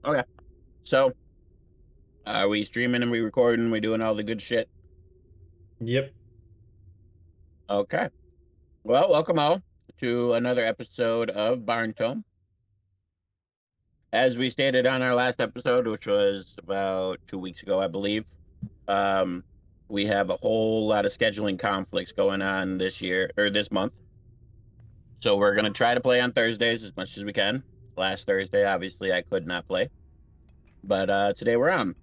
Okay. So, are we streaming and we recording? We doing all the good shit? Yep. Okay. Well, welcome all to another episode of Barntome. As we stated on our last episode, which was about 2 weeks ago, I believe, um, we have a whole lot of scheduling conflicts going on this year or this month. So we're gonna try to play on Thursdays as much as we can. Last Thursday, obviously, I could not play, but today we're on.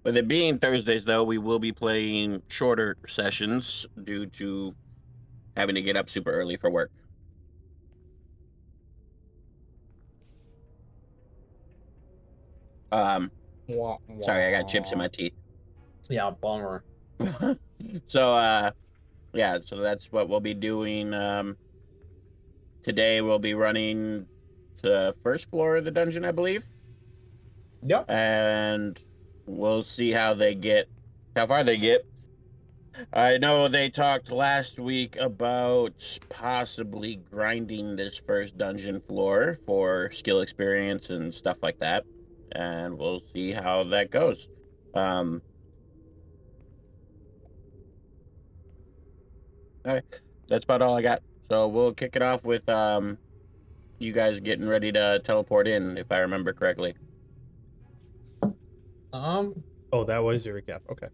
With it being Thursdays, though, we will be playing shorter sessions due to having to get up super early for work. Um, Wah, Sorry, I got chips in wah. my teeth. Yeah, bummer. So, yeah, so that's what we'll be doing. Today we'll be running the first floor of the dungeon, I believe, Yep. and we'll see how far they get. I know they talked last week about possibly grinding this first dungeon floor for skill experience and stuff like that, and we'll see how that goes. Um, all right, that's about all I got. So we'll kick it off with you guys getting ready to teleport in, if I remember correctly. Oh, that was your recap. Okay.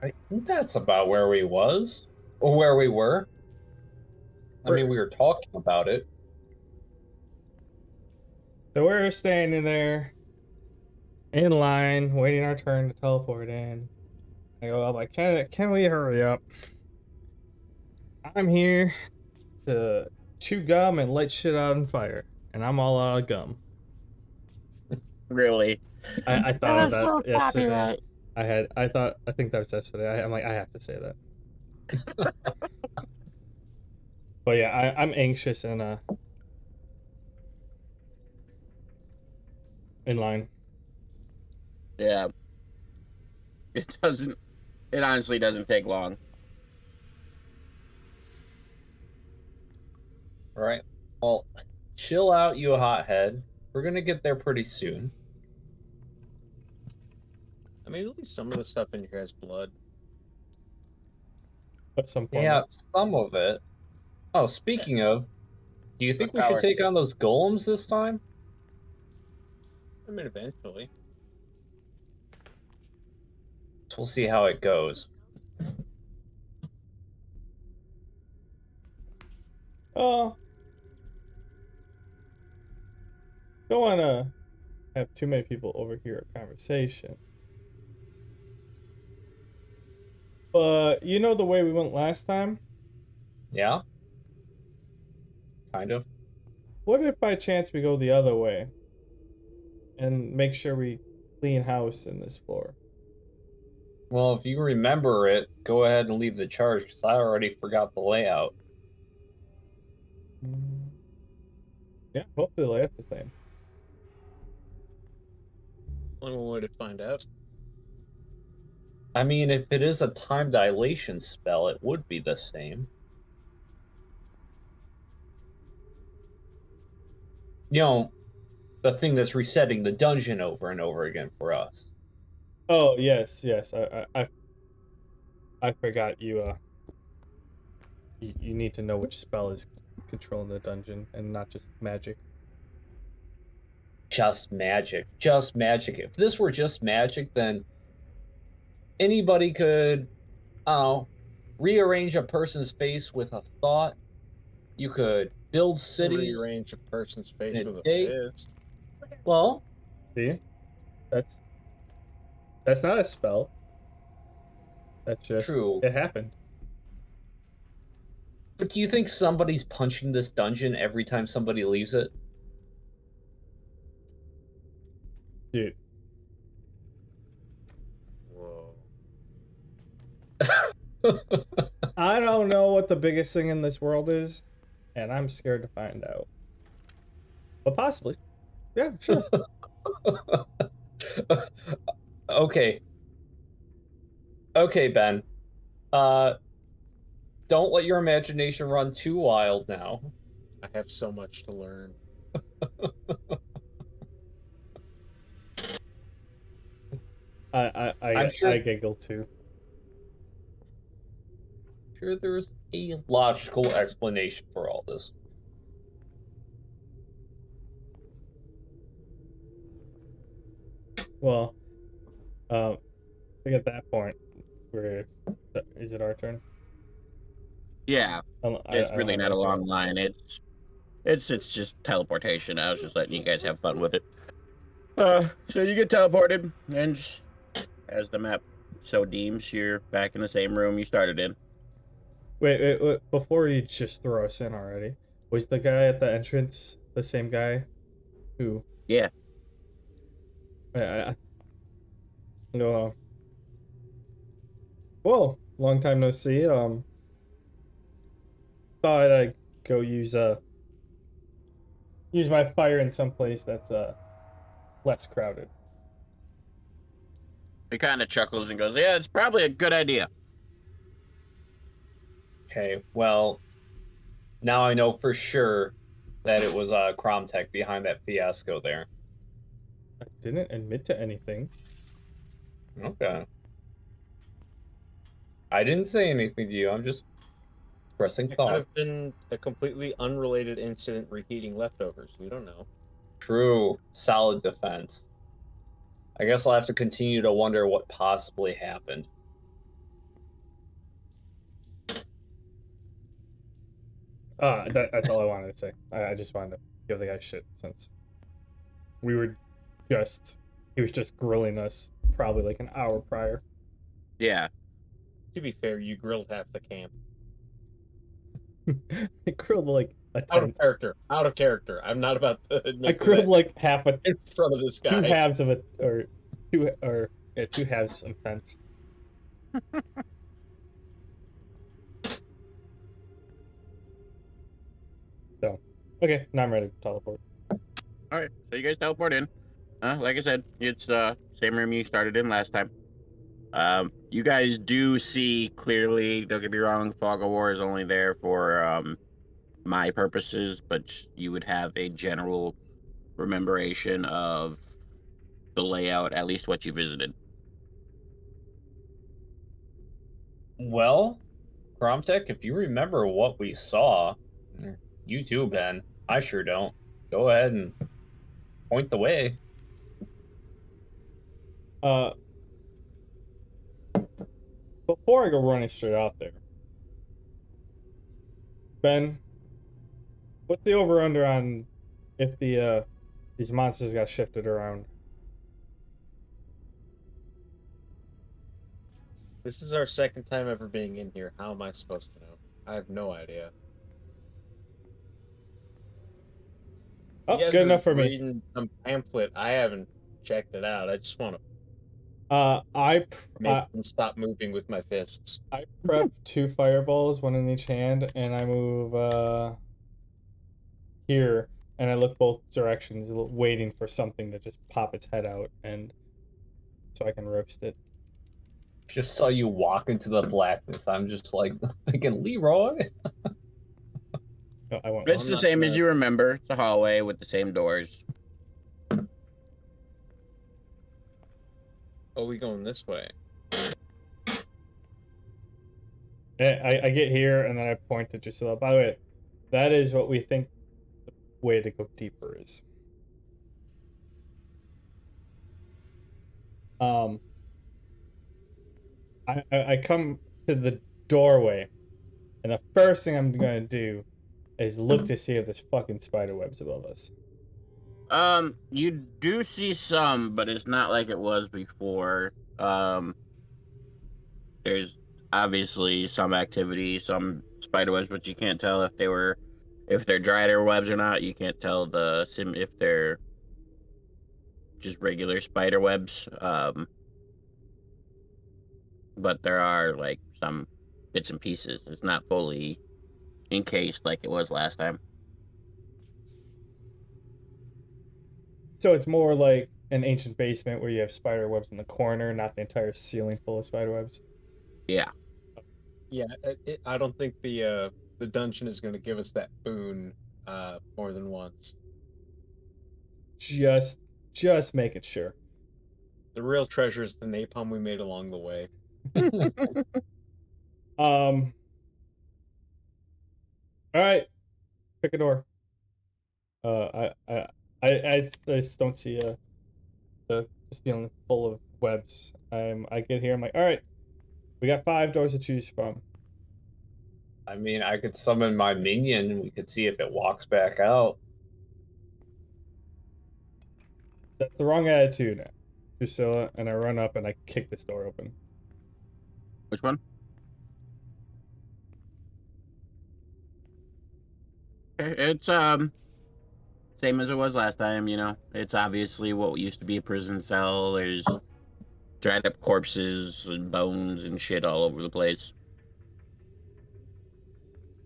I think that's about where we was or where we were. I mean, we were talking about it. So we're standing there in line, waiting our turn to teleport in. I'm like, can we hurry up? I'm here to chew gum and light shit out on fire, and I'm all out of gum. Really? I thought That of is that so yesterday. copyright. I think that was yesterday. I'm like, I have to say that. But yeah, I'm anxious and in line. Yeah, it doesn't. It honestly doesn't take long. All right. Well, chill out, you hothead. We're gonna get there pretty soon. I mean, at least some of the stuff in here has blood. Of some form. Yeah, some of it. Oh, speaking of, do you think we should Power. take on those golems this time? I mean, eventually. So we'll see how it goes. Oh, don't want to have too many people overhear a conversation. But you know the way we went last time? Yeah? Kind of. What if by chance we go the other way and make sure we clean house in this floor? Well, if you remember it, go ahead and leave the charge because I already forgot the layout. Yeah, hopefully that's the same. Only one way to find out. I mean, if it is a time dilation spell, it would be the same. You know, the thing that's resetting the dungeon over and over again for us. Oh yes, yes. I forgot you need to know which spell is controlling the dungeon and not just magic. Just magic. Just magic. If this were just magic, then anybody could, I don't know, rearrange a person's face with a thought. You could build cities Rearrange a person's face in a with a day. fist. Well, See? That's not a spell. That's just true. it happened. But do you think somebody's punching this dungeon every time somebody leaves it? Dude. Whoa. I don't know what the biggest thing in this world is, and I'm scared to find out. But possibly. Yeah, sure. Okay. Okay, Ben. Uh, don't let your imagination run too wild now. I have so much to learn. I'm I giggle too. sure there's a logical explanation for all this. Well, I think at that point, is it our turn? Yeah, it's I don't really have not a anything long else to say. line. It's just teleportation. I was just letting you guys have fun with it. So you get teleported, and as the map so deems, you're back in the same room you started in. Wait, before you just throw us in already, was the guy at the entrance the same guy who? Yeah. I go. Whoa, long time no see. Thought I'd go use my fire in some place that's less crowded. He kind of chuckles and goes, "Yeah, it's probably a good idea." Okay, well, now I know for sure that it was Cromtech behind that fiasco there. I didn't admit to anything. Okay. I didn't say anything to you. I'm just expressing It could thought. have been a completely unrelated incident reheating leftovers. We don't know. True. Solid defense. I guess I'll have to continue to wonder what possibly happened. That's all I wanted to say. I just wanted to give the guy shit since we were he was just grilling us probably like an hour prior. Yeah. To be fair, you grilled half the camp. I grilled like a Out tenth. of character. Out of character. I'm not about to admit I to grilled that like half a in front of this two guy. halves of it, or two halves of tenths. So okay, now I'm ready to teleport. All right. So you guys teleport in. Like I said, it's same room you started in last time. You guys do see clearly. Don't get me wrong. Fog of War is only there for my purposes, but you would have a general rememberation of the layout, at least what you visited. Well, Cromtech, if you remember what we saw, you too, Ben. I sure don't. Go ahead and point the way. Uh, before I go running straight out there, Ben, what's the over under on if these monsters got shifted around? This is our second time ever being in here. How am I supposed to know? I have no idea. Oh, You guys good are enough for me. reading some pamphlet. I haven't checked it out. I just want to make them stop moving with my fists. I prep 2 fireballs, one in each hand, and I move here, and I look both directions, waiting for something to just pop its head out, and so I can roast it. Just saw you walk into the blackness. I'm just like thinking, Leroy. No, I won't. It's the same as you remember. It's a hallway with the same doors. Oh, we going this way? I get here, and then I point to Drusilla. By the way, that is what we think the way to go deeper is. I come to the doorway, and the first thing I'm gonna do is look to see if there's fucking spider webs above us. You do see some, but it's not like it was before. There's obviously some activity, some spider webs, but you can't tell if they're drider webs or not. You can't tell if they're just regular spider webs. But there are like some bits and pieces. It's not fully encased like it was last time. So it's more like an ancient basement where you have spider webs in the corner, not the entire ceiling full of spider webs. Yeah. Yeah, I don't think the dungeon is going to give us that boon more than once. Just making sure. The real treasure is the napalm we made along the way. All right, pick a door. I just don't see the ceiling full of webs. I get here. I'm like, all right, we got 5 doors to choose from. I mean, I could summon my minion and we could see if it walks back out. That's the wrong attitude, Drusilla. And I run up and I kick this door open. Which one? It's same as it was last time, you know. It's obviously what used to be a prison cell. There's dried up corpses and bones and shit all over the place.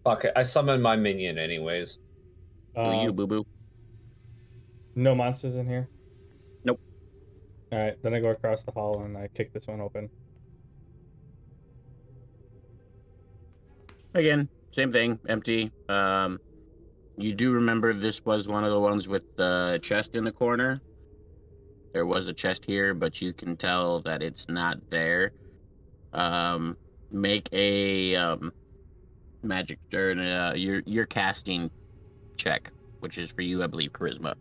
Fuck it, I summon my minion anyways. Do you, boo boo? No monsters in here? Nope. All right, then I go across the hall and I kick this one open. Again, same thing, empty. You do remember this was one of the ones with the chest in the corner. There was a chest here, but you can tell that it's not there. Make a magic or your casting check, which is for you, I believe, charisma.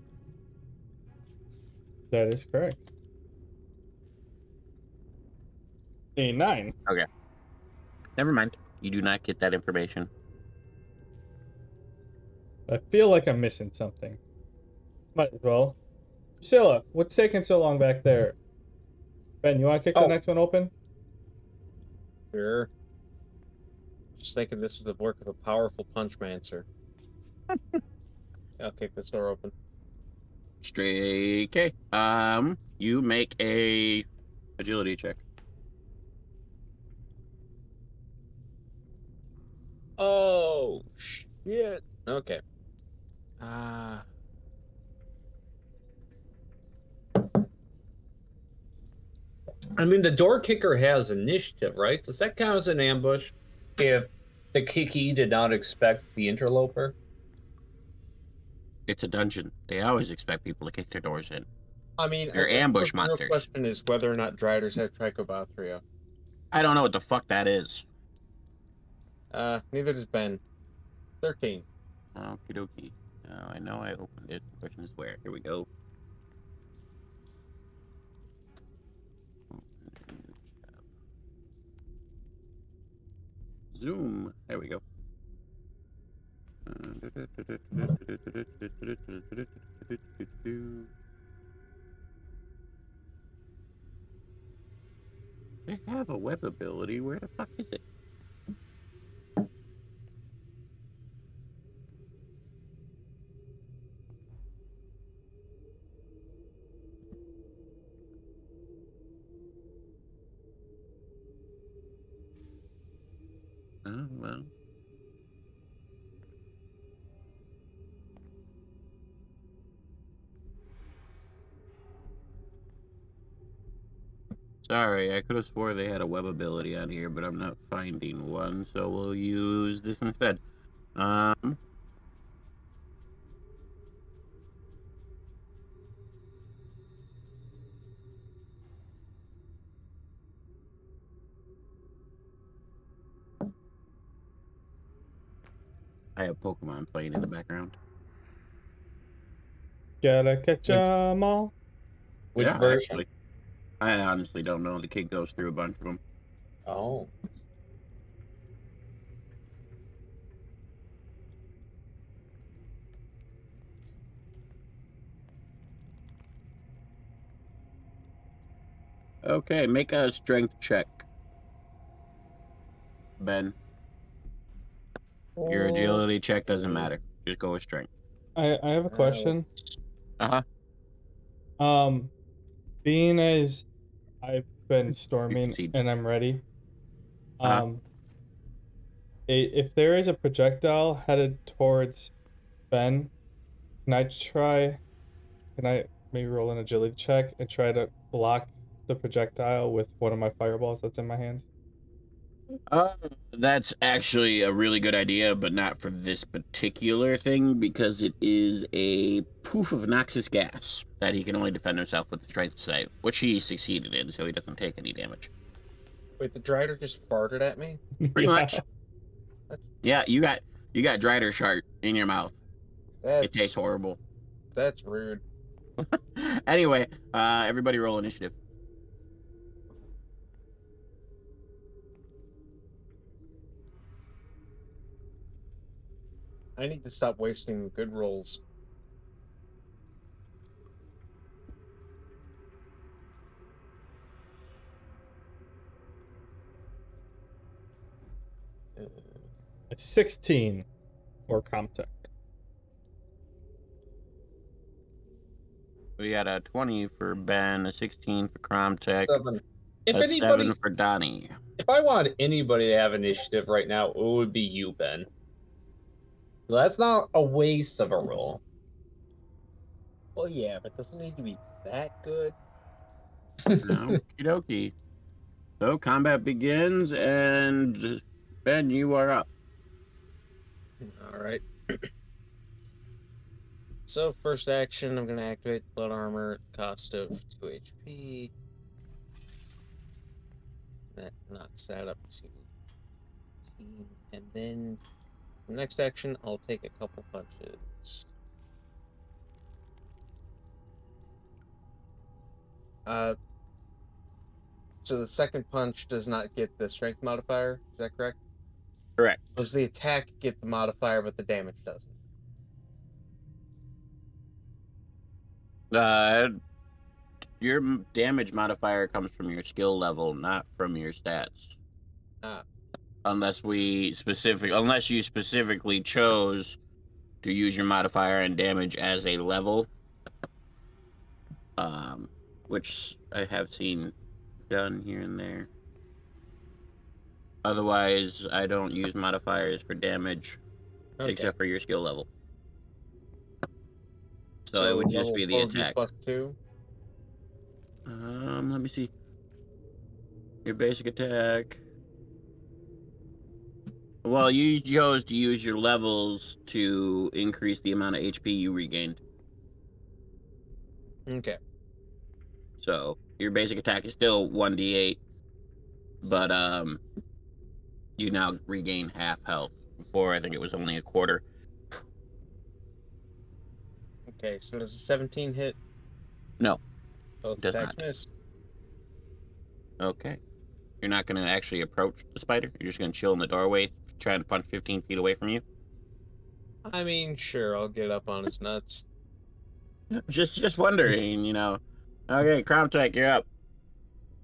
That is correct. A 9. Okay. Never mind. You do not get that information. I feel like I'm missing something. Might as well. Priscilla, what's taking so long back there? Ben, you want to kick the next one open? Sure. Just thinking this is the work of a powerful punchmancer. I'll kick this door open. Straight K. You make a agility check. Oh shit. Okay. Ah. I mean, the door kicker has initiative, right? Does that count as an ambush if the kicky did not expect the interloper? It's a dungeon. They always expect people to kick their doors in. I mean, They're ambush the real monsters. question is whether or not driders have trichobothria. I don't know what the fuck that is. Neither does Ben. 13. Okie dokie. I know I opened it. The question is where. Here we go. Zoom. There we go. They have a web ability. Where the fuck is it? Oh, well. Sorry, I could have swore they had a web ability on here, but I'm not finding one, so we'll use this instead. I have Pokemon playing in the background. Gotta catch 'em all. Which Yeah, version? actually. I honestly don't know. The kid goes through a bunch of them. Oh. Okay, make a strength check, Ben. Your agility check doesn't matter. Just go with strength. I have a question. Uh-huh. Being as I've been storming succeed. and I'm ready. If there is a projectile headed towards Ben, can I maybe roll an agility check and try to block the projectile with one of my fireballs that's in my hands? Uh, that's actually a really good idea, but not for this particular thing because it is a poof of noxious gas that he can only defend himself with the strength save, which he succeeded in, so he doesn't take any damage. Wait, the drider just farted at me? Pretty Yeah. much. That's Yeah, you got drider shart in your mouth. It tastes horrible. that's rude. Anyway, everybody roll initiative. I need to stop wasting good rolls. A 16 or Comtech. We got a 20 for Ben, a 16 for Cromtech, 7. If a 7 anybody, for Donnie. if I wanted anybody to have initiative right now, it would be you, Ben. So that's not a waste of a roll. Well, yeah, but doesn't need to be that good. Okie dokie. So combat begins, and Ben, you are up. All right. So first action, I'm gonna activate the blood armor at the cost of 2 HP. That knocks that up to 18. And then the next action, I'll take a couple punches. So the second punch does not get the strength modifier. Is that correct? Correct. Does the attack get the modifier, but the damage doesn't? Your damage modifier comes from your skill level, not from your stats. Ah, Unless you specifically chose to use your modifier and damage as a level, which I have seen done here and there. Otherwise, I don't use modifiers for damage okay. except for your skill level. So it would just level be the 4 would attack. +2. Let me see. Your basic attack. Well, you chose to use your levels to increase the amount of HP you regained. Okay. So your basic attack is still 1d8, but you now regain half health. Before I think it was only a quarter. Okay, so does a 17 hit? No, Both it does attacks not. miss. Okay. You're not going to actually approach the spider. You're just going to chill in the doorway, trying to punch 15 feet away from you. I mean, sure, I'll get up on his nuts. Just wondering, you know. Okay, Crown Tech, you're up.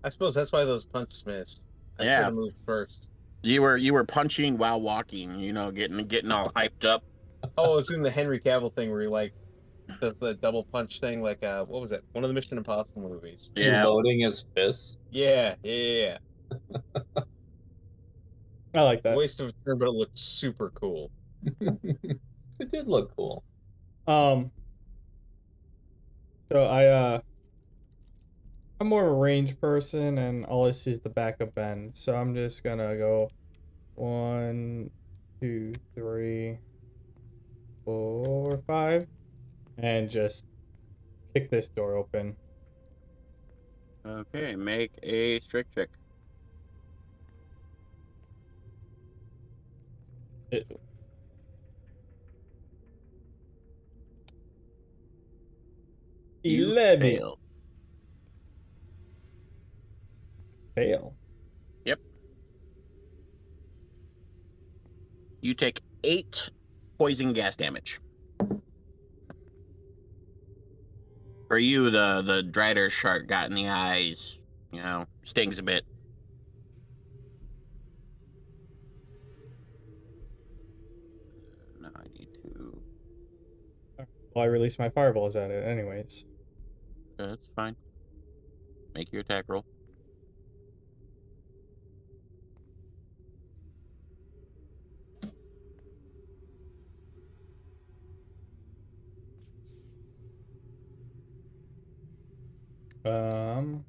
I suppose that's why those punches missed. I should Yeah. have moved first. You were punching while walking, you know, getting all hyped up. Oh, I was doing the Henry Cavill thing where he like the double punch thing, like what was that? One of the Mission Impossible movies. Yeah. Loading his fists. Yeah. I like that. Waste of a turn, but it looked super cool. It did look cool. So I'm more of a range person, and all I see is the back of Ben. So I'm just gonna go 1, 2, 3, 4, 5, and just kick this door open. Okay, make a strength check. It, You 11. fail. Fail. Yep. You take 8 poison gas damage. For you, the drider shark got in the eyes, you know, stings a bit. No, I need to. Well, I released my fireballs at it anyways. That's fine. Make your attack roll. Um,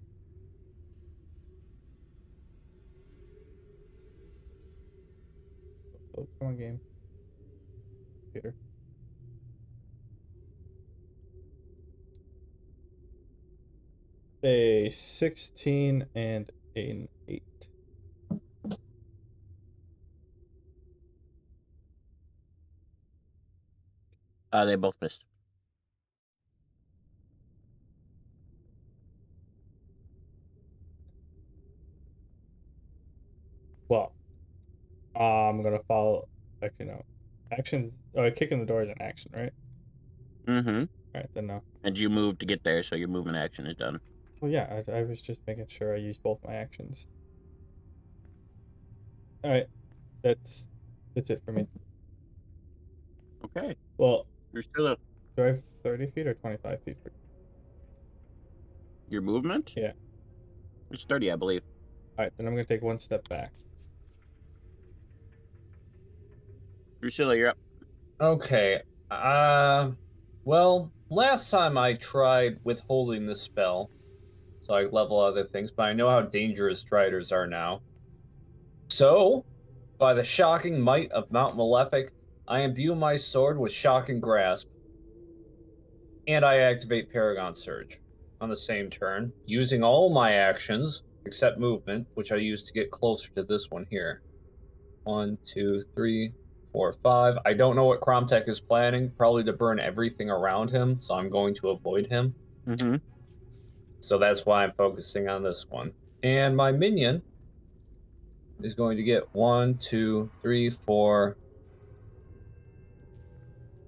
wrong game. Computer. A 16 and an 8. They both missed. Well, I'm gonna follow. Actually, no. Actions. Oh, kicking the door is an action, right? Mm-hmm. All right, then no. And you moved to get there, so your movement action is done. Well, yeah, I was just making sure I used both my actions. All right, that's it for me. Okay. Well, You're still up. do I have 30 feet or 25 feet? Your movement? Yeah. It's 30, I believe. All right, then I'm gonna take one step back. Drusilla, you're up. Okay. Well, last time I tried withholding the spell, so I level other things, but I know how dangerous driders are now. So, by the shocking might of Mount Malefic, I imbue my sword with shocking grasp, and I activate Paragon Surge on the same turn, using all my actions except movement, which I use to get closer to this one here. 1, 2, 3, 4, 5. I don't know what Kromtek is planning, probably to burn everything around him, so I'm going to avoid him. Mm-hmm. So that's why I'm focusing on this one. And my minion is going to get 1, 2, 3, 4.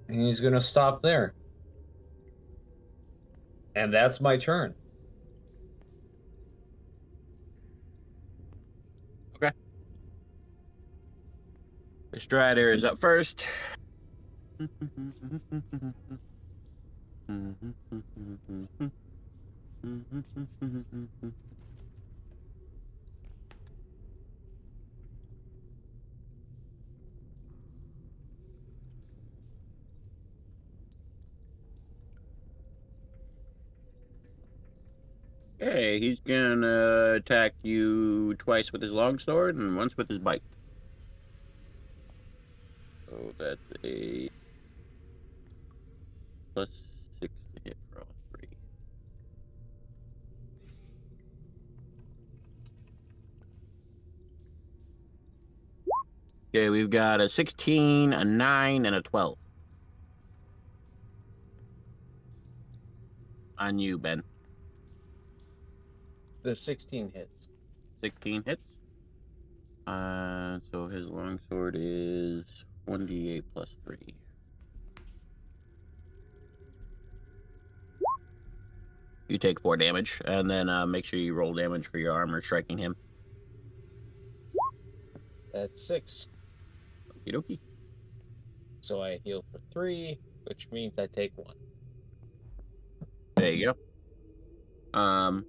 And he's going to stop there. And that's my turn. Okay. The Strider is up first. Okay, he's gonna attack you twice with his longsword and once with his bite. So that's a +6 to hit for all three. Okay, we've got a 16, a 9, and a 12. On you, Ben. The 16 hits. 16 hits. So his longsword is 1d8 plus 3. You take 4 damage, and then make sure you roll damage for your armor striking him. That's 6. Okie dokie. So I heal for 3, which means I take 1. There you go.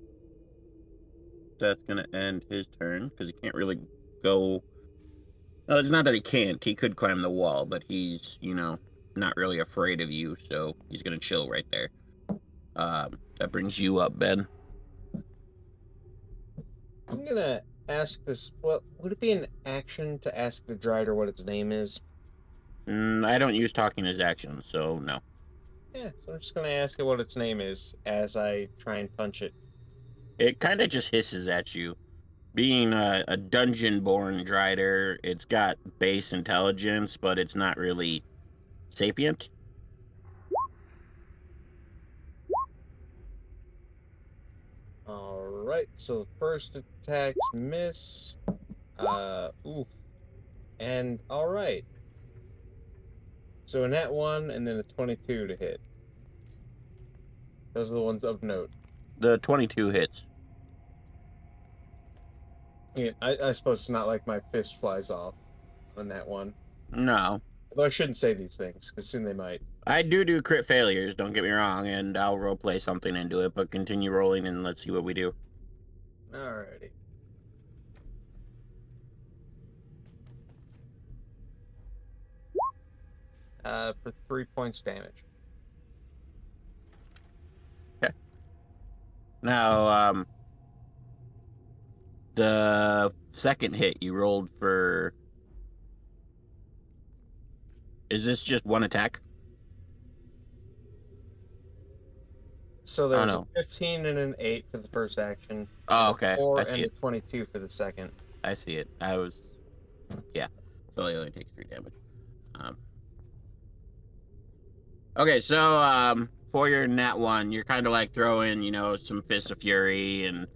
That's gonna end his turn because he can't really go. No, it's not that he can't. He could climb the wall, but he's, not really afraid of you, so he's gonna chill right there. That brings you up, Ben. I'm gonna ask this. Well, would it be an action to ask the drider what its name is? I don't use talking as actions, so no. Yeah, so I'm just gonna ask it what its name is as I try and punch it. It kind of just hisses at you. Being a dungeon-born drider, it's got base intelligence, but it's not really sapient. Alright, so the first attacks miss. Oof. And alright. So a nat 1 and then a 22 to hit. Those are the ones of note. The 22 hits. Yeah, I suppose it's not like my fist flies off on that one. No. Although I shouldn't say these things, because soon they might. I do crit failures, don't get me wrong, and I'll roleplay something into it, but continue rolling and let's see what we do. Alrighty. For 3 points damage. Okay. Now, the second hit you rolled for Is this just one attack? So Oh, there's no. a 15 and an 8 for the first action. Oh, and a okay. 4 I see and a it. 22 for the second. I see it. Yeah. So it only takes 3 damage. Okay, so for your nat 1, you're kind of like throwing, some Fists of Fury and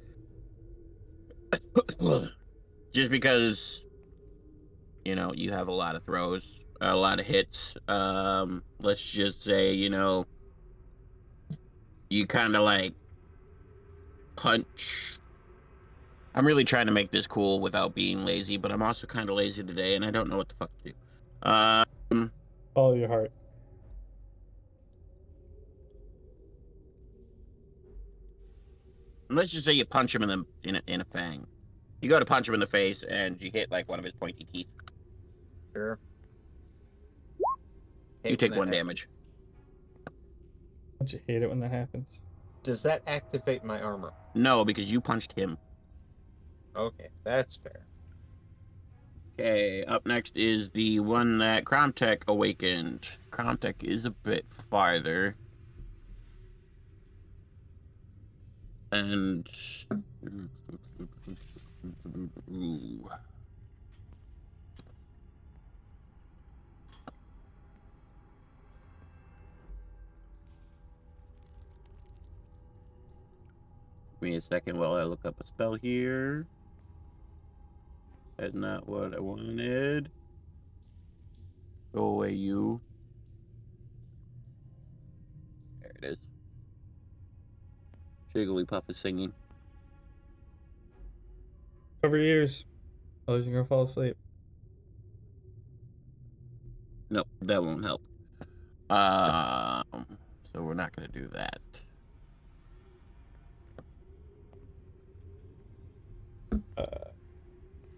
just because, you have a lot of throws, a lot of hits. Let's just say, you kind of like punch. I'm really trying to make this cool without being lazy, but I'm also kind of lazy today, and I don't know what the fuck to do. Follow your heart. Let's just say you punch him in a fang. You go to punch him in the face, and you hit like one of his pointy teeth. Sure. You Hate take when 1 that happens. damage. Don't you hate it when that happens? Does that activate my armor? No, because you punched him. Okay, that's fair. Okay, up next is the one that Cromtech awakened. Cromtech is a bit farther. And... Give me a second while I look up a spell here. That's not what I wanted. Go away, you. There it is. Jigglypuff is singing. Cover your ears. Otherwise you're gonna fall asleep. Nope, that won't help. So we're not gonna do that.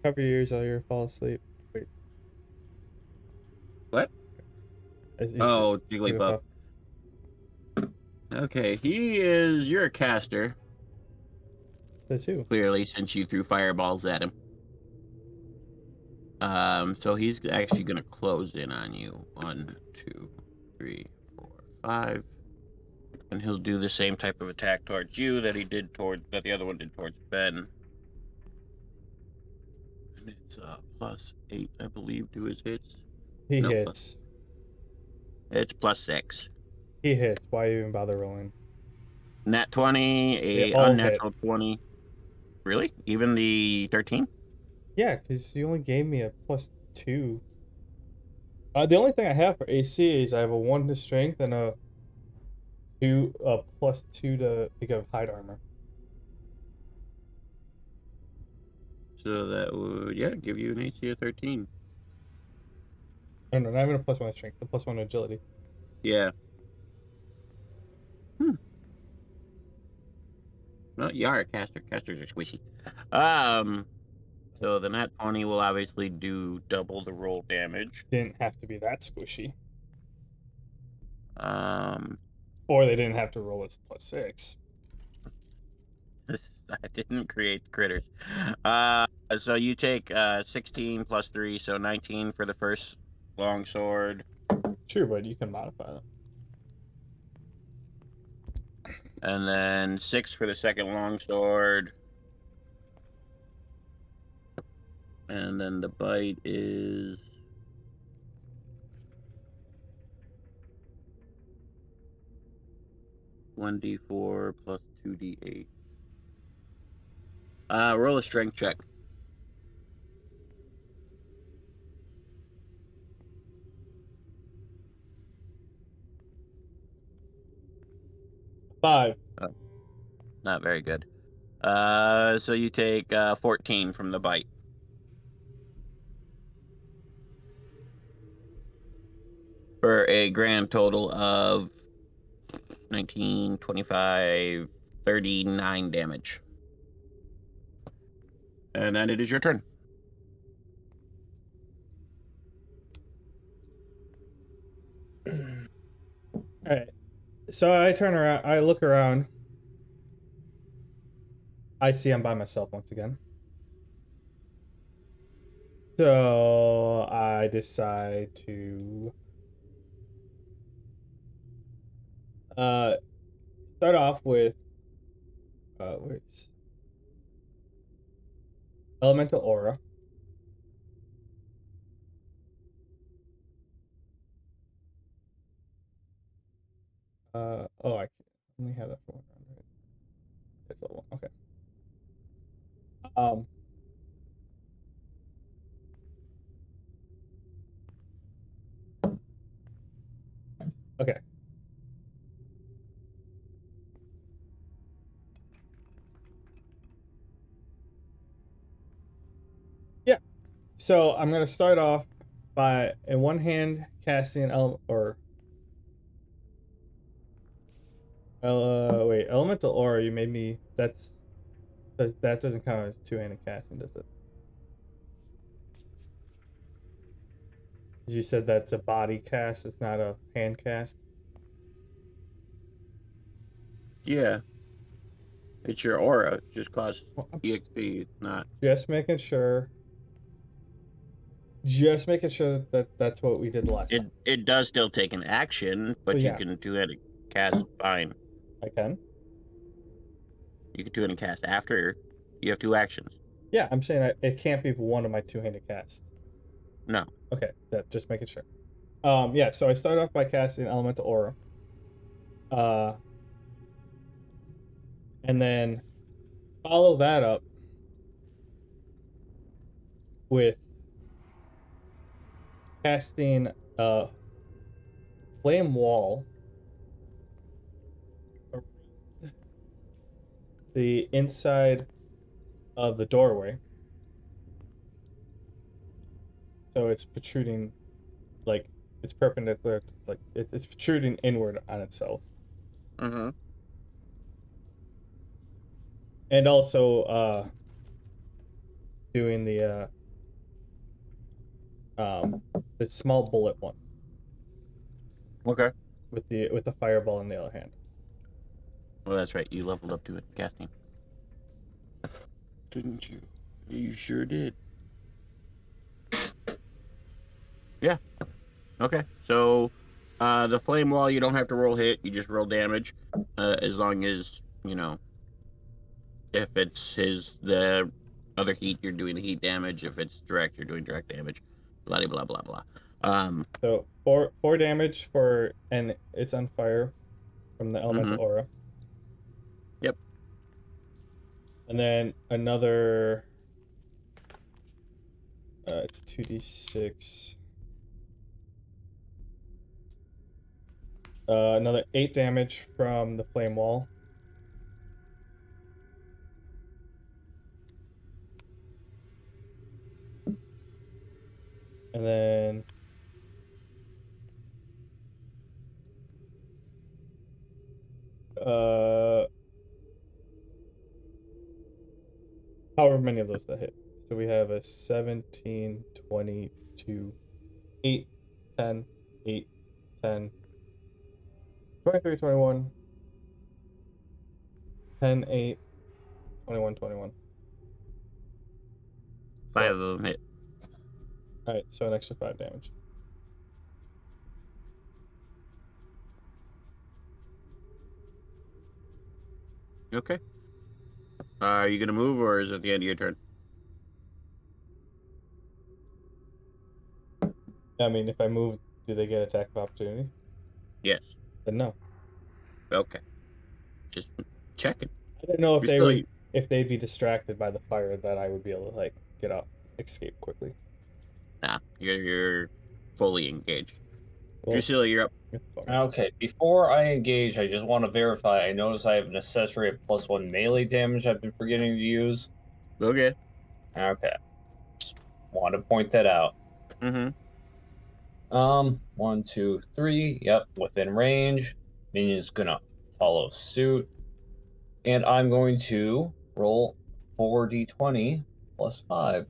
Cover your ears or you'll fall asleep. Wait. What? Oh, Jigglypuff. Okay, you're a caster, That's you. clearly, since you threw fireballs at him. So he's actually gonna close in on you. 1, 2, 3, 4, 5. And he'll do the same type of attack towards you that the other one did towards Ben. And it's +8, I believe, to his hits. He Nope. hits. It's +6. He hits. Why even bother rolling? Nat 20, They a all unnatural 20. Really? Even the 13? Yeah, because you only gave me a +2. The only thing I have for AC is I have a 1 to strength and a +2 to because of hide armor. So that would, give you an AC of 13. Oh no, not even a +1 to strength, the +1 to agility. Yeah. Well, you are a caster. Casters are squishy. So the nat 20 will obviously do double the roll damage. Didn't have to be that squishy. Um, Or they didn't have to roll a +6. I didn't create critters. So you take 16 plus 3, so 19 for the first longsword. Sure, but you can modify them. And then 6 for the second longsword. And then the bite is 1d4 plus 2d8. Roll a strength check. 5. Not very good. So you take 14 from the bite. For a grand total of 19, 25, 39 damage. And then it is your turn. Alright. So I turn around, I look around. I see I'm by myself once again. So I decide to Start off with where's elemental aura. Oh, I only have that for 1 round, right? It's level 1. Okay. Okay. Yeah. So I'm gonna start off by in one hand casting elemental aura. You made me. That doesn't count as two-handed casting, does it? You said that's a body cast. It's not a hand cast. Yeah, it's your aura. It just costs Well, I'm EXP. It's not. just making sure. Just making sure that that's what we did last time. It does still take an action, but Well, you yeah. can do it cast fine. I can. You can do it and cast after you have 2 actions. Yeah, I'm saying it can't be one of my two-handed casts. No. Okay, just making sure. Yeah. So I start off by casting elemental aura. And then follow that up with casting flame wall around the inside of the doorway. So it's protruding, like it's perpendicular, like it's protruding inward on itself. Mm-hmm. And also doing the small bullet one Okay. with the fireball in the other hand. Well, that's right. You leveled up to it casting. Didn't you? You sure did. Yeah. Okay. So, the flame wall, you don't have to roll hit. You just roll damage, as long as if it's the other heat, you're doing the heat damage. If it's direct, you're doing direct damage. Blah blah blah blah. So four damage and it's on fire from the elemental aura. Yep. And then another it's 2d6. Another 8 damage from the flame wall. And then however many of those that hit. So we have a 17, 22, 8, 10, 8, 10, 23, 21, 10, 8, 21, 21. 5 of them hit. Alright, so an extra 5 damage. Okay. Are you gonna move, or is it the end of your turn? I mean, if I move, do they get attack of opportunity? Yes. Then no. Okay. Just checking. I don't know if You're if they'd be distracted by the fire, that I would be able to like get up, escape quickly. Nah, you're fully engaged. Well, Drusilla, you're up. Okay, before I engage, I just want to verify. I notice I have an accessory of +1 melee damage I've been forgetting to use. Okay. Okay. Just want to point that out. Mm-hmm. 1, 2, 3. Yep, within range. Minion's gonna follow suit. And I'm going to roll 4d20 plus 5.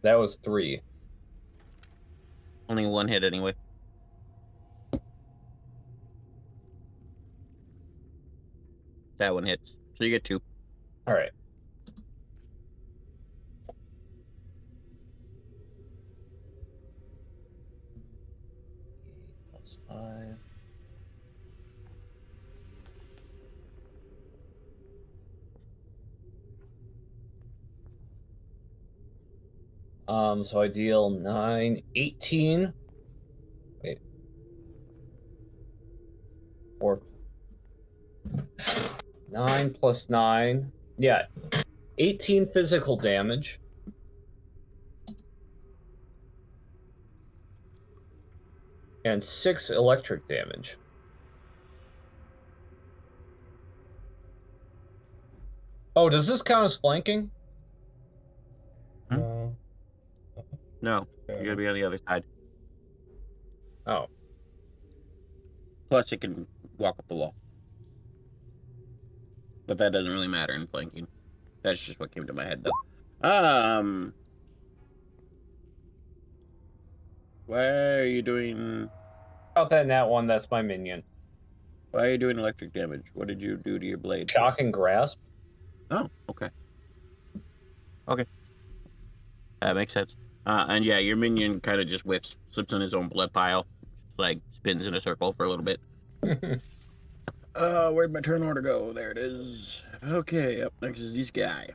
That was 3. Only 1 hit anyway. That one hits. So you get 2. All right. 5. So I deal 9, 18. Wait. 4. 9 plus 9. Yeah. 18 physical damage. And 6 electric damage. Oh, does this count as flanking? No. No, you gotta be on the other side. Oh. Plus, it can walk up the wall. But that doesn't really matter in flanking. That's just what came to my head, though. Why are you doing... About that nat 1, that's my minion. Why are you doing electric damage? What did you do to your blade? Shock and grasp. Oh, okay. Okay. That makes sense. And yeah, your minion kind of just whiffs, slips on his own blood pile, like spins in a circle for a little bit. Where'd my turn order go? There it is. Okay, up next is this guy.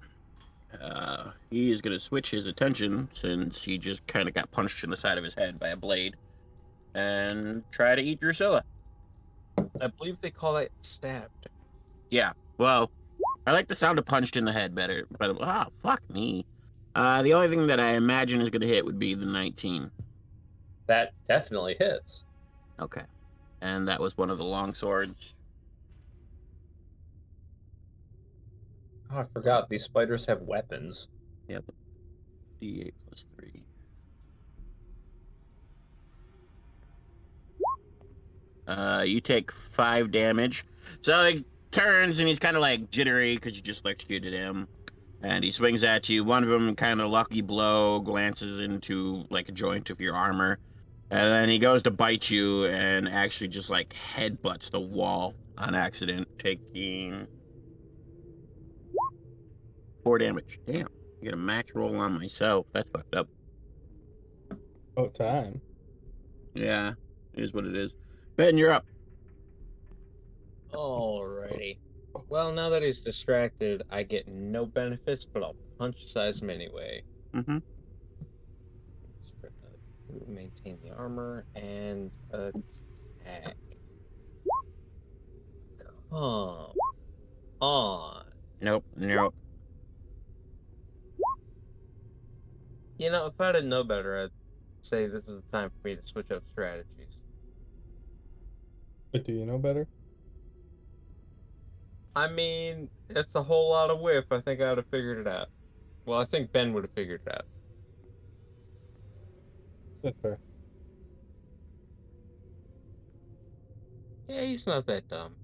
He is gonna switch his attention since he just kind of got punched in the side of his head by a blade, and try to eat Drusilla. I believe they call that stabbed. Yeah. Well, I like the sound of punched in the head better. But fuck me. The only thing that I imagine is gonna hit would be the 19. That definitely hits. Okay. And that was one of the long swords. Oh, I forgot. These spiders have weapons. Yep. D8 plus 3. You take 5 damage. So he turns and he's kind of like jittery because you just electrocuted him. And he swings at you. One of them kind of lucky blow glances into like a joint of your armor. And then he goes to bite you and actually just like headbutts the wall on accident, taking 4 damage. Damn. I get a max roll on myself. That's fucked up. About time. Yeah, it is what it is. Ben, you're up. Alrighty. Well, now that he's distracted, I get no benefits, but I'll punch size him anyway. Mm-hmm. Maintain the armor and attack. Come on. Nope. Nope. You know, if I didn't know better, I'd say this is the time for me to switch up strategies. But do you know better? I mean, it's a whole lot of whiff. I think I would have figured it out. Well, I think Ben would have figured it out. That's fair. Yeah, he's not that dumb.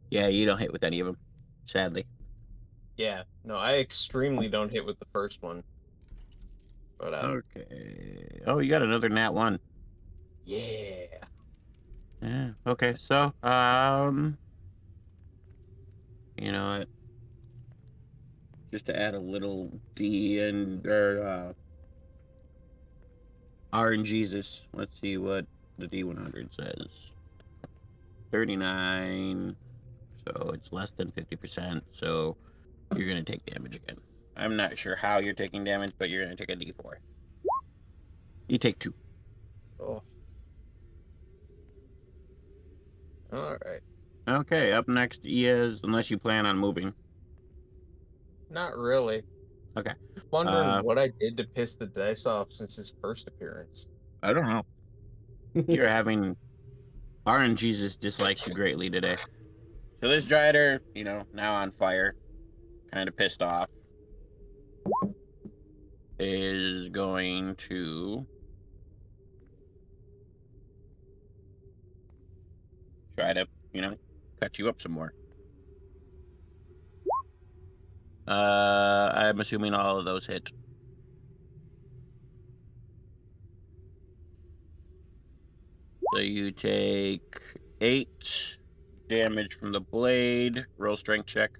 Yeah, you don't hit with any of them, sadly. Yeah, no, I extremely don't hit with the first one. But, Okay. Oh, you got another nat 1. yeah. Yeah. Okay. So, you know what? Just to add a little D and R and Jesus. Let's see what the D100 says. 39. So it's less than 50%. So you're gonna take damage again. I'm not sure how you're taking damage, but you're gonna take a D4. You take 2. Oh. Alright. Okay. Up next is, unless you plan on moving. Not really. Okay. Just wondering what I did to piss the dice off since his first appearance. I don't know. You're having RNGesus dislikes you greatly today. So this drider, you know, now on fire, kind of pissed off, is going to try to, you know, cut you up some more. I'm assuming all of those hit. So you take 8 damage from the blade. Roll strength check.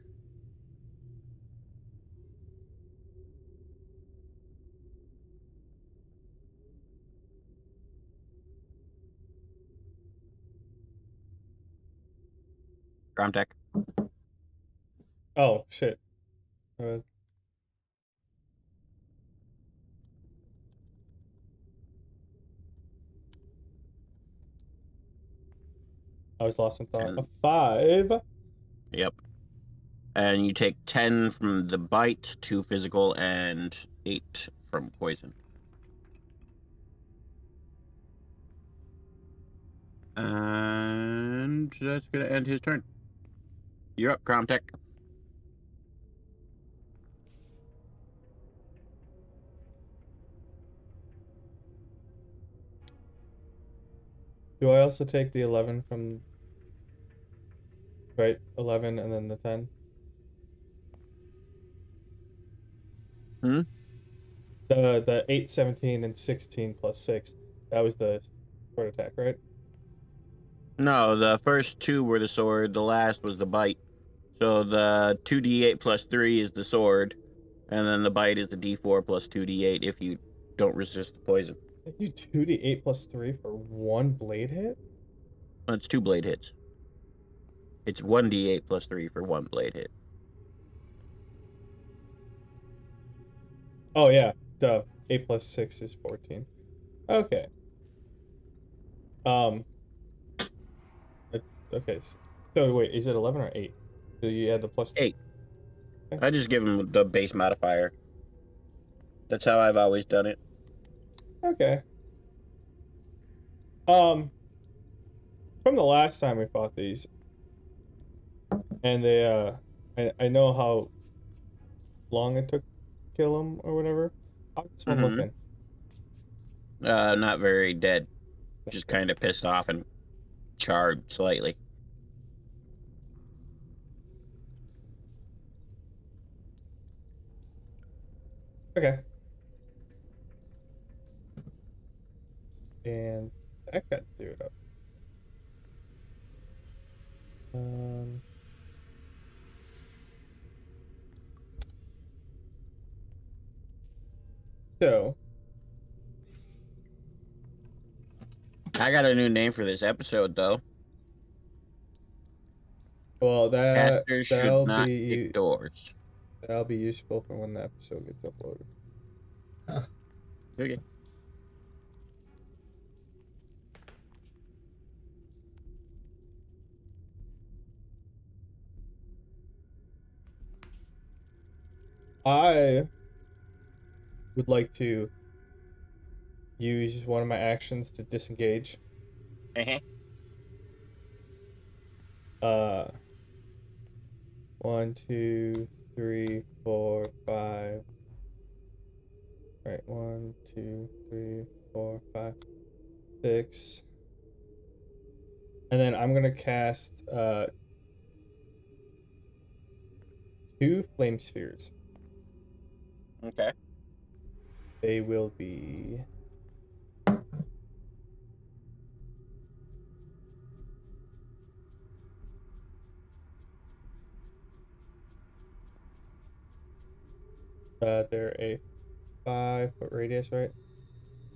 Gromtech. Oh shit. I was lost in thought. A 5. Yep. And you take 10 from the bite, 2 physical, and 8 from poison. And that's going to end his turn. You're up, Gromtech. Do I also take the 11 from... Right, 11 and then the 10? Hmm? The 8, 17, and 16 plus 6. That was the sword attack, right? No, the first 2 were the sword. The last was the bite. So the 2d8 plus 3 is the sword. And then the bite is the d4 plus 2d8 if you don't resist the poison. You 2d8 plus 3 for 1 blade hit? It's 2 blade hits. It's 1d8 plus 3 for 1 blade hit. Oh yeah, duh. 8 plus 6 is 14. Okay. Um. Okay. So wait, is it 11 or 8? Do you add the plus 8. Okay. I just give him the base modifier. That's how I've always done it. Okay. From the last time we fought these, and I know how long it took to kill them or whatever. How's this one looking? Not very dead. Just kind of pissed off and charred slightly. Okay. And that got zeroed up. Um. So I got a new name for this episode, though. well Casters should not kick be doors. that'll be useful for when the episode gets uploaded. Okay. I would like to use one of my actions to disengage. Uh, 1, 2, 3, 4, 5. Right, 1, 2, 3, 4, 5, 6. And then I'm gonna cast 2 flame spheres. Okay. They will be they're a 5-foot radius, right?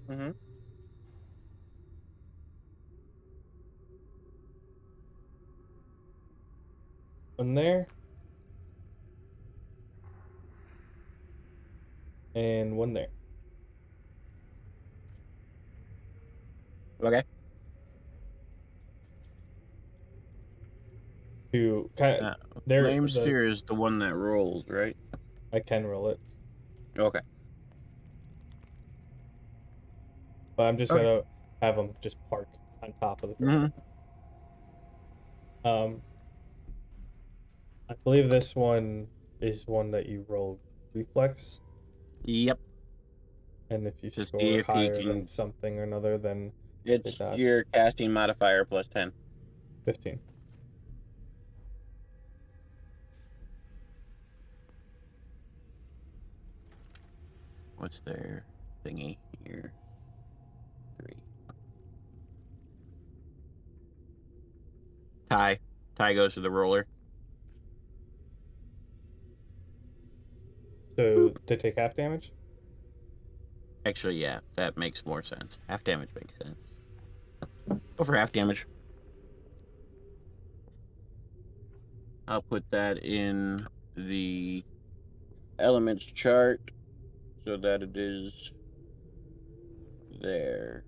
Mm-hmm. One there. And one there. Okay. To kind of, they're Flame the Sphere is the one that rolls, right? I can roll it, Okay. but I'm just Okay. gonna have them just park on top of the Mm-hmm. ground. I believe this one is one that you roll reflex, Yep. and if you To see score if he higher than can. something or another, then they It's dodge. your casting modifier plus 10. 15. What's their thingy here? 3. Tie. Tie goes to the roller. So they take half damage. Actually, yeah, that makes more sense. Half damage makes sense. Go for half damage. I'll put that in the elements chart so that it is there.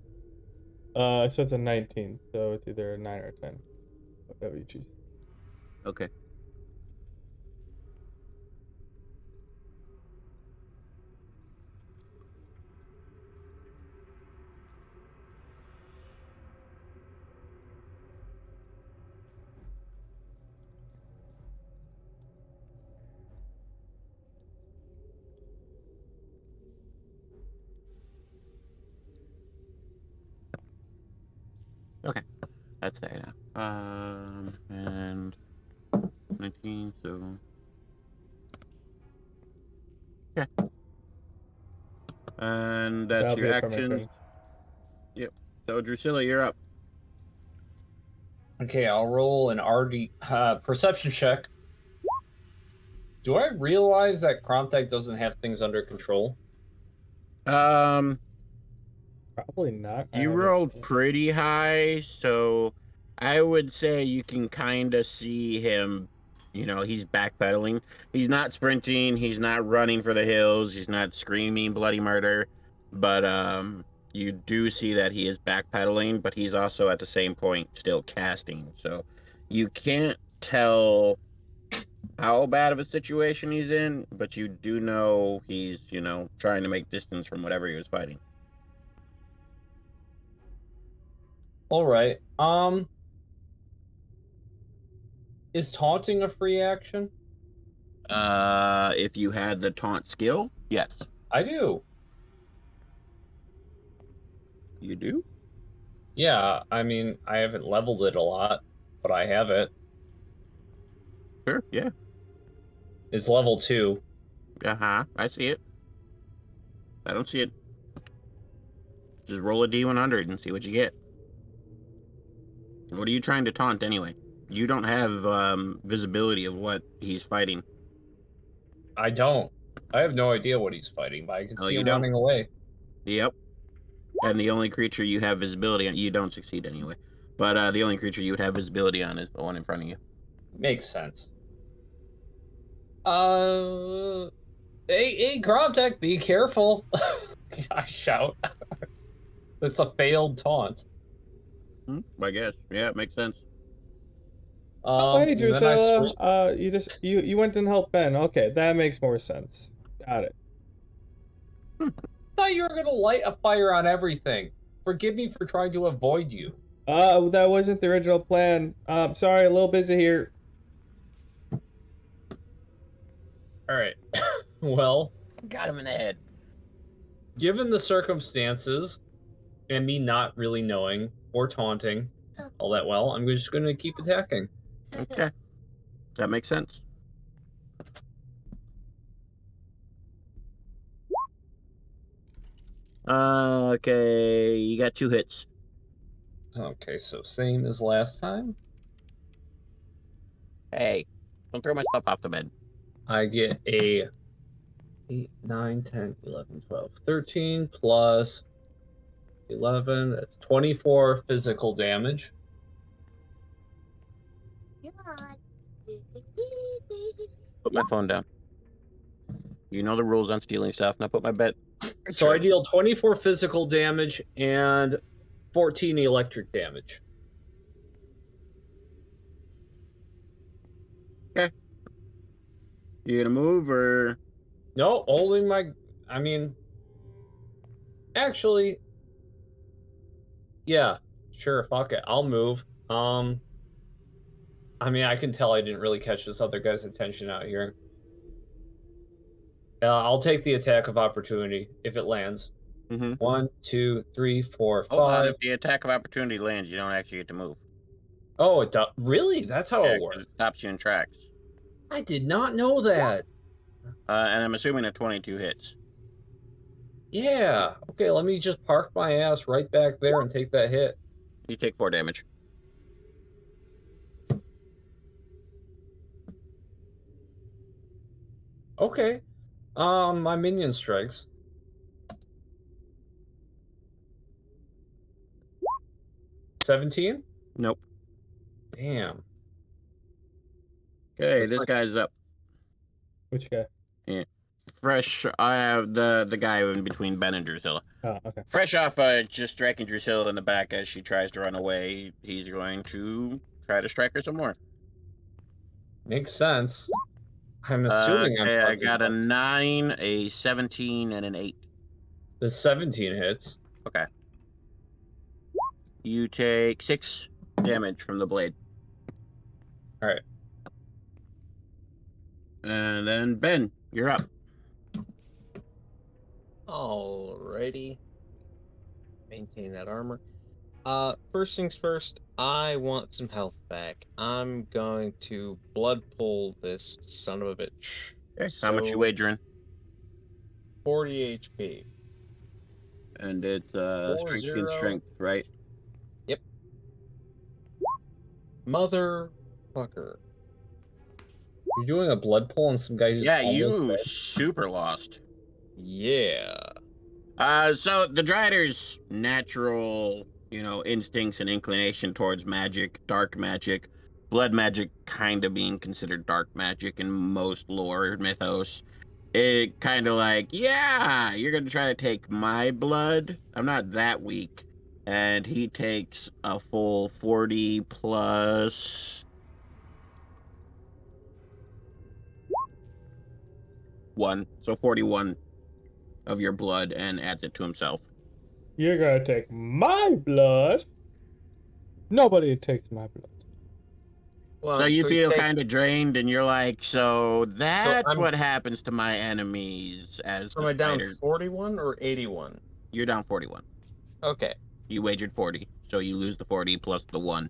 So it's a 19, so it's either a 9 or a 10. Whatever you choose. Okay. Okay, that's there now. And 19, so okay. And that's That'll be your it for my actions. turn. Yep. So Drusilla, you're up. Okay, I'll roll an RD perception check. Do I realize that Kromtech doesn't have things under control? Um, Probably not. I you haven't rolled seen. pretty high, so I would say you can kind of see him. You know, he's backpedaling. He's not sprinting. He's not running for the hills. He's not screaming bloody murder. But you do see that he is backpedaling, but he's also at the same point still casting. So you can't tell how bad of a situation he's in, but you do know he's, you know, trying to make distance from whatever he was fighting. All right. Is taunting a free action? If you had the taunt skill, yes, I do. you do. Yeah, I mean, I haven't leveled it a lot, but I have it. Sure, yeah. It's level 2. Uh-huh, I see it. I don't see it. Just roll a D100 and see what you get. What are you trying to taunt anyway? You don't have visibility of what he's fighting. I don't. I have no idea what he's fighting, but I can Oh, see you him don't? running away. Yep. And the only creature you have visibility on, you don't succeed anyway. But the only creature you would have visibility on is the one in front of you. Makes sense. Hey, Kromtech, be careful. I shout. It's a failed taunt. I guess. Yeah, it makes sense. Oh, hey, And then I Drusilla. You went and helped Ben. Okay, that makes more sense. Got it. thought you were gonna light a fire on everything. Forgive me for trying to avoid you. That wasn't the original plan. Sorry, a little busy here. All right. Well, Got him in the head. given the circumstances and me not really knowing or taunting all that well, I'm just gonna keep attacking. Okay. That makes sense. Okay, you got 2 hits. Okay, so same as last time. Hey, don't throw my stuff off the bed. I get a 8, 9, 10, 11, 12, 13 plus 11. That's 24 physical damage. Put my phone down. You know the rules on stealing stuff. Now put my bet. So I deal 24 physical damage and 14 electric damage. Okay. You gonna move or? No, holding my... I mean... Actually... Yeah, sure, fuck it. I'll move. I mean, I can tell I didn't really catch this other guy's attention out here. I'll take the attack of opportunity if it lands. Mm-hmm. 1, 2, 3, 4, Hold on. 5. If the attack of opportunity lands, you don't actually get to move. Oh, it does. Really? That's how Yeah, it 'cause works. it stops you in tracks. I did not know that. And I'm assuming a 22 hits. Yeah. Okay, let me just park my ass right back there and take that hit. You take 4 damage. Okay. My minion strikes. 17? Nope. Damn. Okay, That's this fine. guy's up. Which guy? Fresh. I have the guy in between Ben and Drusilla. Oh, okay. Fresh off just striking Drusilla in the back as she tries to run away. He's going to try to strike her some more. Makes sense. I'm assuming I'm Okay, I talking got a about 9, a 17, and an 8. the 17 hits. Okay. You take 6 damage from the blade. All right. And then Ben, you're up. Alrighty. Maintain that armor. First things first, I want some health back. I'm going to blood pull this son of a bitch. Okay. How much you wagering? 40 HP. And it's strength against 40. strength, right? Yep. Motherfucker. You're doing a blood pull on some guy who's Yeah, almost you dead? super lost. Yeah. So the drider's natural, instincts and inclination towards magic, dark magic, blood magic kind of being considered dark magic in most lore mythos. It kind of like, yeah, you're going to try to take my blood. I'm not that weak. And he takes a full 40 plus 1. So 41 of your blood and adds it to himself. You're gonna take my blood. Nobody takes my blood. Well, So you he feel takes- kind of drained, and you're like, so that's I'm- what happens to my enemies as So the am I down spider. 41 or 81? You're down 41. Okay. You wagered 40, so you lose the 40 plus the 1.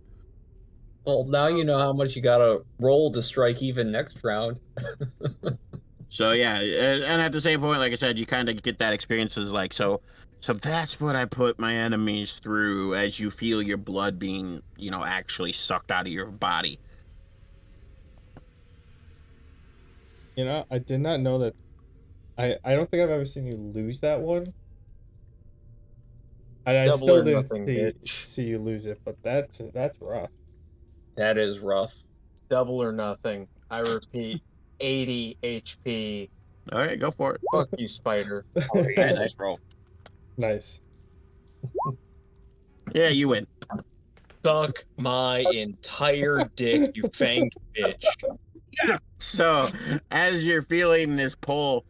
Well, now you know how much you gotta roll to strike even next round. So yeah, and at the same point, like I said, you kind of get that experience as like, so that's what I put my enemies through as you feel your blood being, actually sucked out of your body. I did not know that. I don't think I've ever seen you lose that one. And I Double still or didn't nothing, bitch. see you lose it, but that's rough. That is rough. Double or nothing. I repeat, 80 HP. All right, go for it. Fuck you, spider. Hey, nice roll. Nice. Yeah, you win. Suck my entire dick, you fanged bitch. So, as you're feeling this pull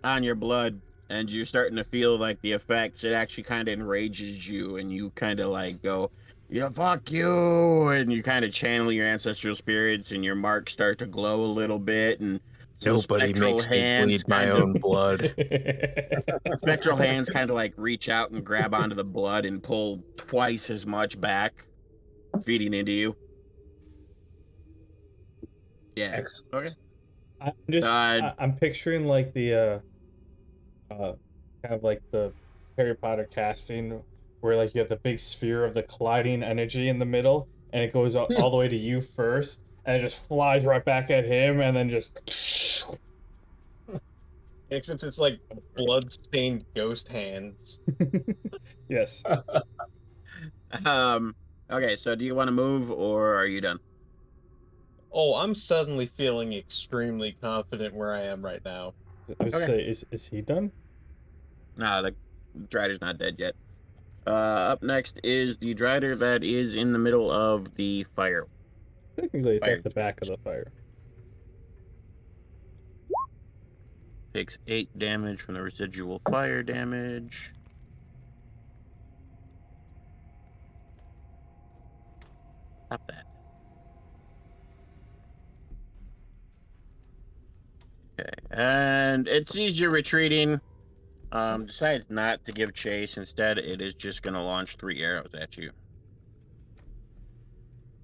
on your blood and you're starting to feel like the effects, it actually kind of enrages you, and you kind of like go, fuck you, and you kind of channel your ancestral spirits, and your marks start to glow a little bit, and some Nobody spectral makes me hands bleed my kind of- own blood. spectral hands kind of like reach out and grab onto the blood and pull twice as much back, feeding into you. Yeah. Excellent. Okay. I'm just I'm picturing like the kind of like the Harry Potter casting where like you have the big sphere of the colliding energy in the middle, and it goes all the way to you first, and it just flies right back at him, and then just Except it's like blood-stained ghost hands. yes. Okay, so do you want to move or are you done? Oh, I'm suddenly feeling extremely confident where I am right now. I was say, is he done? No, the drider's not dead yet. Up next is the drider that is in the middle of the fire. Technically, it's Fire. at the back of the fire. Takes 8 damage from the residual fire damage. Stop that. Okay, and it sees you retreating. Decides not to give chase. Instead, it is just going to launch 3 arrows at you.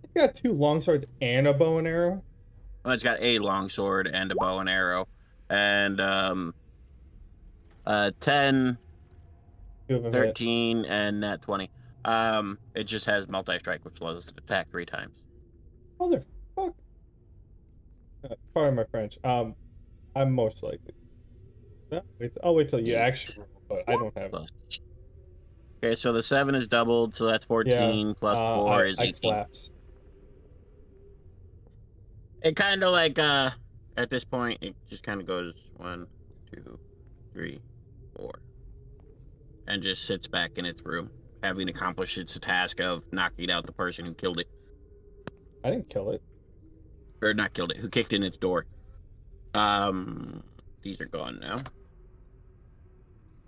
It's got 2 longswords and a bow and arrow. Well, it's got a longsword and a bow and arrow. And 10, 2 of them hit. 13, and nat 20. It just has multi-strike, which allows us to attack 3 times. Motherfuck. Pardon my French. I'm most likely. I'll wait till you actually roll, but I don't have it. Okay, so the 7 is doubled, so that's 14 plus 4 is 18. I collapse. It kind of like at this point it just kind of goes 1, 2, 3, 4, and just sits back in its room, having accomplished its task of knocking out the person who killed it, I didn't kill it. or not killed it, who kicked in its door. Um, these are gone now.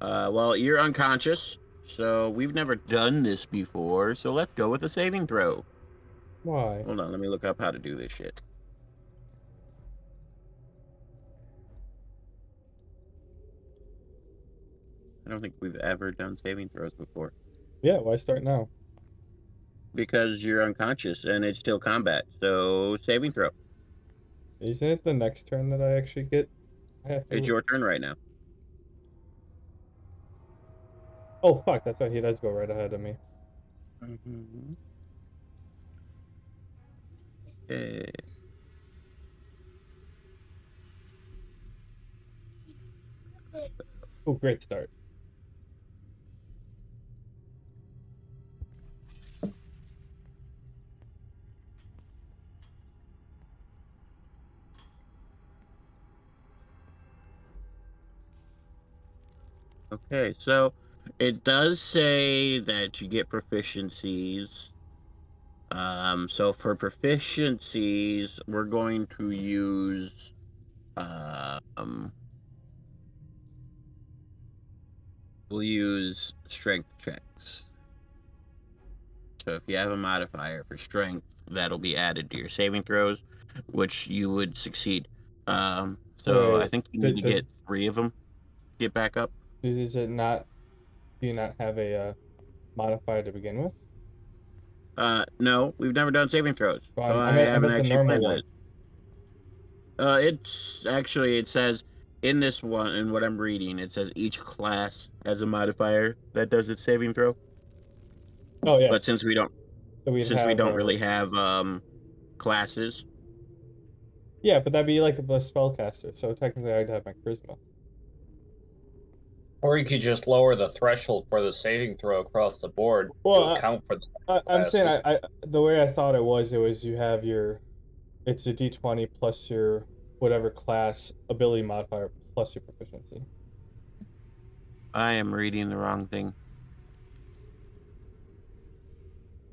Well, you're unconscious, so we've never done this before. So let's go with a saving throw. Why? Hold on, let me look up how to do this shit. I don't think we've ever done saving throws before. Yeah, why start now? Because you're unconscious and it's still combat. So saving throw. Isn't it the next turn that I actually get? I have to. It's your turn right now. Oh fuck! That's right. He does go right ahead of me. Mm-hmm. Okay. Oh, great start. Okay, so it does say that you get proficiencies. So for proficiencies, we're going to use we'll use strength checks. So if you have a modifier for strength, that'll be added to your saving throws, which you would succeed. So I Wait, think you need to does get 3 of them. Get back up. is it not? Do you not have a modifier to begin with? No, we've never done saving throws, So so I I'm haven't at the actually normal planned one. it. It's actually, it says in this one, in what I'm reading, it says each class has a modifier that does its saving throw. Oh yeah. But since we don't So we'd since we have don't really have classes, yeah, but that'd be like the spellcaster. So technically, I'd have my charisma. Or you could just lower the threshold for the saving throw across the board to Well, account for the I'm saying classes. I the way I thought it was you have your it's a d20 plus your whatever class ability modifier plus your proficiency. I am reading the wrong thing.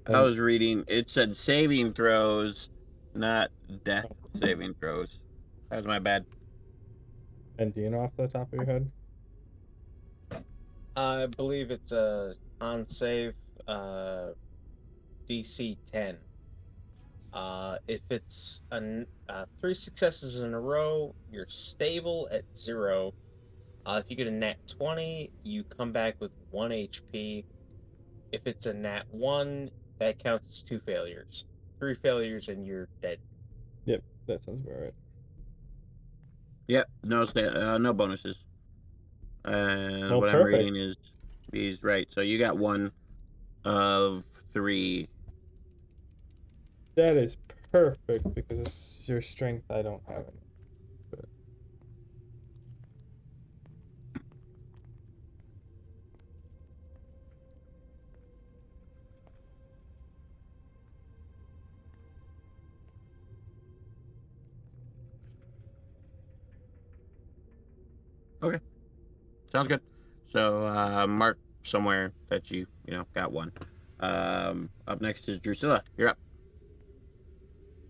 I And was reading, it said saving throws, not death saving throws. That was my bad. do you know off the top of your head? I believe it's a on save DC 10. If it's 3 successes in a row, you're stable at 0. If you get a nat 20, you come back with 1 HP. If it's a nat 1, that counts as 2 failures. 3 failures and you're dead. Yep, that sounds about right. Yep, no bonuses. And Well, what I'm perfect. reading is he's right. So you got 1 of 3. That is perfect because it's your strength. I don't have any. But Okay, sounds good. So mark somewhere that you got 1. Up next is Drusilla. You're up.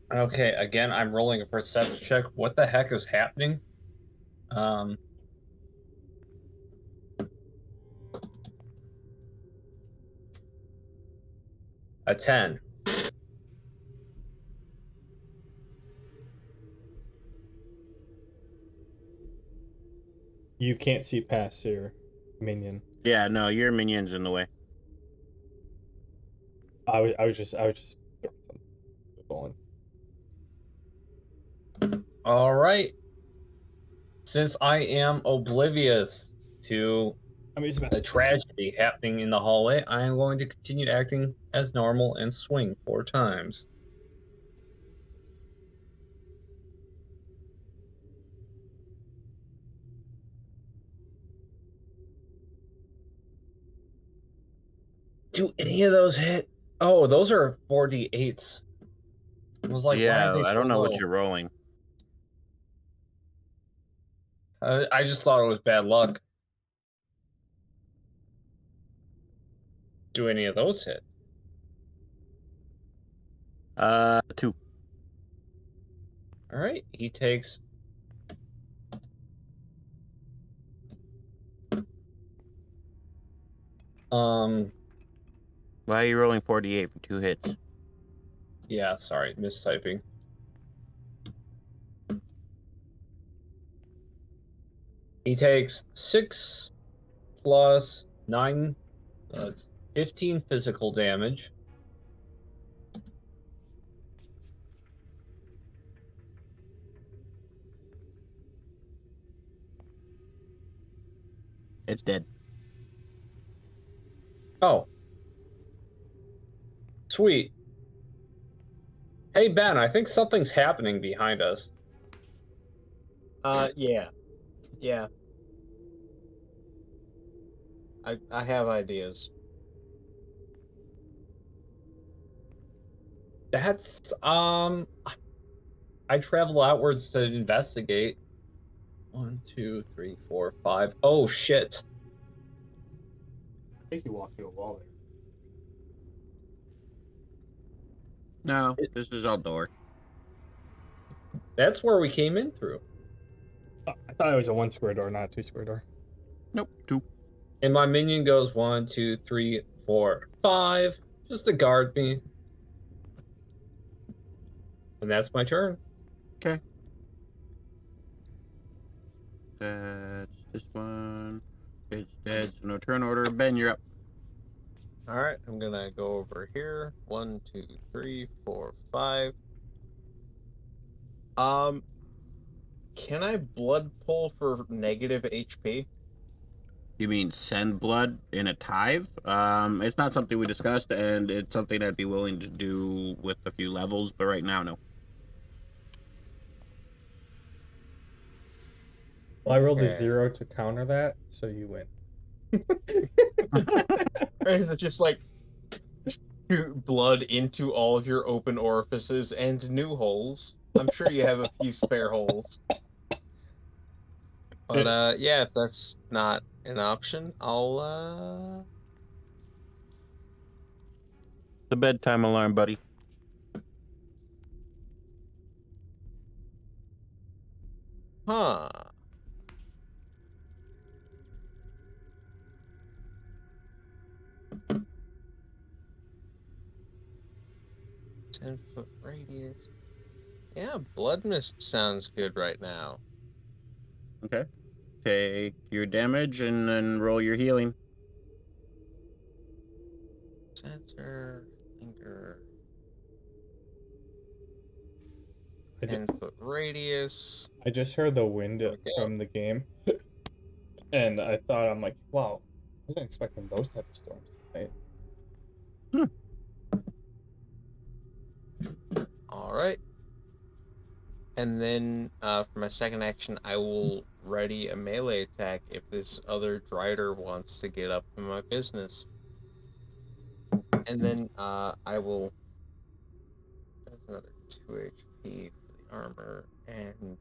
Okay, again, I'm rolling a perception check. What the heck is happening? Um, a 10. you can't see past your minion. Yeah, no, your minion's in the way. I was just throwing something. Going. All right. Since I am oblivious to I mean, it's about the tragedy happening in the hallway, I am going to continue acting as normal and swing 4 times. Do any of those hit? Oh, those are 4d8s. I was like, why Yeah, are they I so don't know low? what you're rolling. I just thought it was bad luck. Do any of those hit? 2. All right, he takes. Why are you rolling 48 for 2 hits? Yeah, sorry, mistyping. He takes 6 plus 9, it's 15 physical damage. It's dead. Oh. Sweet. Hey, Ben, I think something's happening behind us. Yeah. Yeah. I have ideas. That's, I travel outwards to investigate. 1, 2, 3, 4, 5. Oh, shit. I think you walked through a wall there. No, this is all door. That's where we came in through. Oh, I thought it was a 1 square door, not a 2 square door. Nope, 2. And my minion goes 1, 2, 3, 4, 5, just to guard me. And that's my turn. Okay. That's this one. It's dead, so no turn order. Ben, you're up. All right, I'm gonna go over here. 1, 2, 3, 4, 5. Can I blood pull for negative HP? You mean send blood in a tithe? It's not something we discussed, and it's something I'd be willing to do with a few levels, but right now, no. Well, I rolled a Okay. 0 to counter that, so you win. Or is it just like shoot blood into all of your open orifices and new holes? I'm sure you have a few spare holes. But yeah, if that's not an option, I'll The bedtime alarm, buddy. huh. Ten-foot radius. Yeah, blood mist sounds good right now. Okay. Take your damage and then roll your healing. Center, finger, I, ju- 10-foot radius. I just heard the wind There we go. from the game, and I thought, I'm like, wow, I wasn't expecting those type of storms tonight. All right. And then for my second action, I will ready a melee attack if this other drider wants to get up in my business. And then I will. That's another 2 HP for the armor, and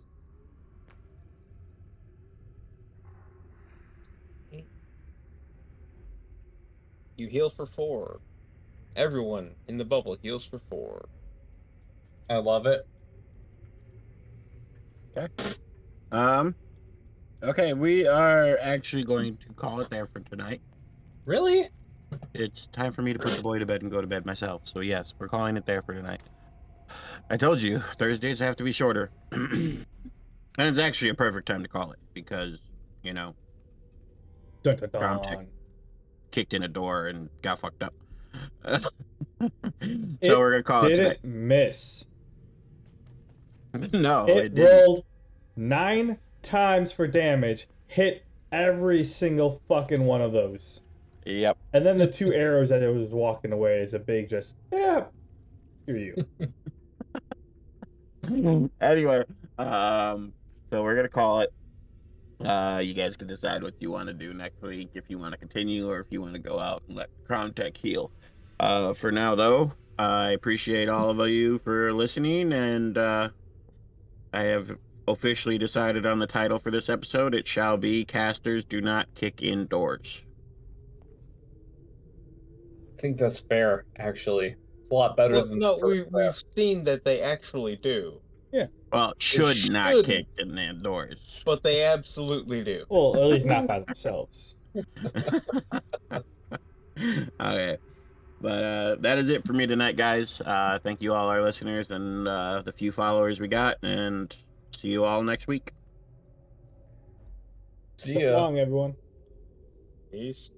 8. You heal for 4. Everyone in the bubble heals for 4. I love it. Okay, we are actually going to call it there for tonight. Really? It's time for me to put the boy to bed and go to bed myself. So yes, we're calling it there for tonight. I told you, Thursdays have to be shorter. And it's actually a perfect time to call it because, you know, Dun, dun, Crown dun. kicked in a door and got fucked up. So It we're gonna call it didn't miss. tonight. No, It didn't. rolled 9 times for damage, hit every single fucking one of those. Yep. And then the 2 arrows that it was walking away is a big just, yeah, screw you. Anyway, so we're gonna call it. You guys can decide what you want to do next week, if you want to continue or if you want to go out and let Crown Tech heal. For now, though, I appreciate all of you for listening, and I have officially decided on the title for this episode. It shall be Casters Do Not Kick Indoors. I think that's fair, actually. It's a lot better Well, than no, the first we've seen that they actually do, Well, should not shouldn't. kick in indoors. but they absolutely do. Well, at least not by themselves. Okay. But that is it for me tonight, guys. Thank you all our listeners and the few followers we got, and see you all next week. See So ya. long, everyone. Peace.